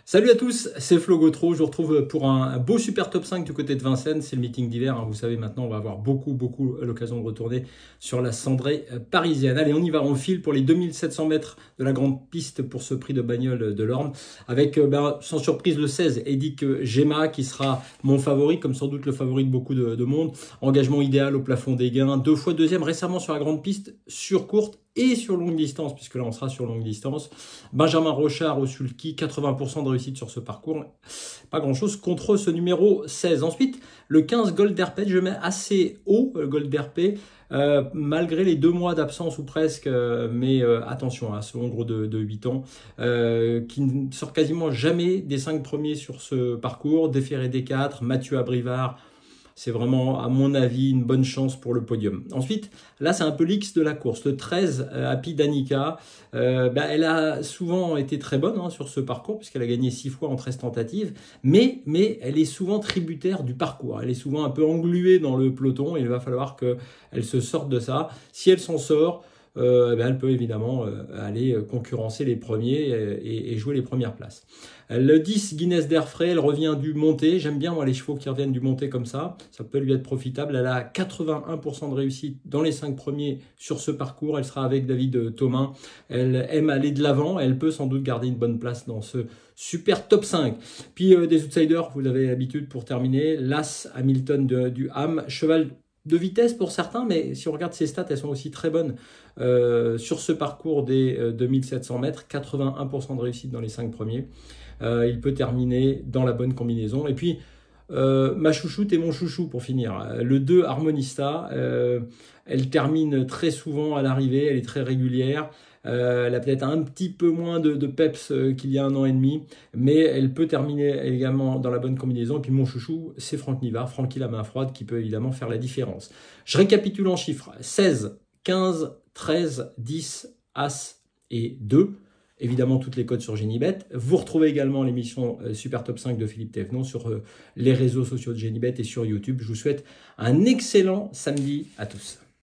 Salut à tous, c'est Flo Gautreau. Je vous retrouve pour un beau super top 5 du côté de Vincennes. C'est le meeting d'hiver. Vous savez, maintenant, on va avoir beaucoup l'occasion de retourner sur la cendrée parisienne. Allez, on y va, on file pour les 2700 mètres de la grande piste pour ce prix de bagnole de l'Orne. Avec, sans surprise, le 16, Edic Gemma, qui sera mon favori, comme sans doute le favori de beaucoup de monde. Engagement idéal au plafond des gains. 2 fois deuxième récemment sur la grande piste, sur courte et sur longue distance, puisque là on sera sur longue distance. Benjamin Rochard au sulky, 80% de réussite sur ce parcours. Pas grand chose contre ce numéro 16. Ensuite, le 15 Gold RP, je mets assez haut, Gold RP, malgré les 2 mois d'absence ou presque, mais attention à ce hongre de 8 ans, qui ne sort quasiment jamais des 5 premiers sur ce parcours. Déféré des 4, Mathieu Abrivard. C'est vraiment, à mon avis, une bonne chance pour le podium. Ensuite, là, c'est un peu l'X de la course. Le 13, Happy Danica, elle a souvent été très bonne sur ce parcours, puisqu'elle a gagné 6 fois en 13 tentatives. Mais elle est souvent tributaire du parcours. Elle est souvent un peu engluée dans le peloton et il va falloir qu'elle se sorte de ça. Si elle s'en sort, elle peut évidemment aller concurrencer les premiers et jouer les premières places. Le 10, Guinness d'Airfray, elle revient du monté. J'aime bien moi les chevaux qui reviennent du monté comme ça. Ça peut lui être profitable. Elle a 81% de réussite dans les 5 premiers sur ce parcours. Elle sera avec David Thomain. Elle aime aller de l'avant. Elle peut sans doute garder une bonne place dans ce super top 5. Puis des outsiders, vous avez l'habitude pour terminer. L'As Hamilton du Ham, cheval de vitesse pour certains, mais si on regarde ses stats, elles sont aussi très bonnes sur ce parcours des 2700 mètres, 81% de réussite dans les 5 premiers. Il peut terminer dans la bonne combinaison. Et puis, ma chouchoute et mon chouchou pour finir. Le 2, Harmonista, elle termine très souvent à l'arrivée, elle est très régulière. Elle a peut-être un petit peu moins de peps qu'il y a 1 an et demi, mais elle peut terminer également dans la bonne combinaison. Et puis mon chouchou, c'est Franck Nivard, Francky la main froide, qui peut évidemment faire la différence. Je récapitule en chiffres. 16, 15, 13, 10, As et 2. Évidemment, toutes les codes sur Genibet. Vous retrouvez également l'émission Super Top 5 de Philippe Thévenon sur les réseaux sociaux de Genibet et sur YouTube. Je vous souhaite un excellent samedi à tous.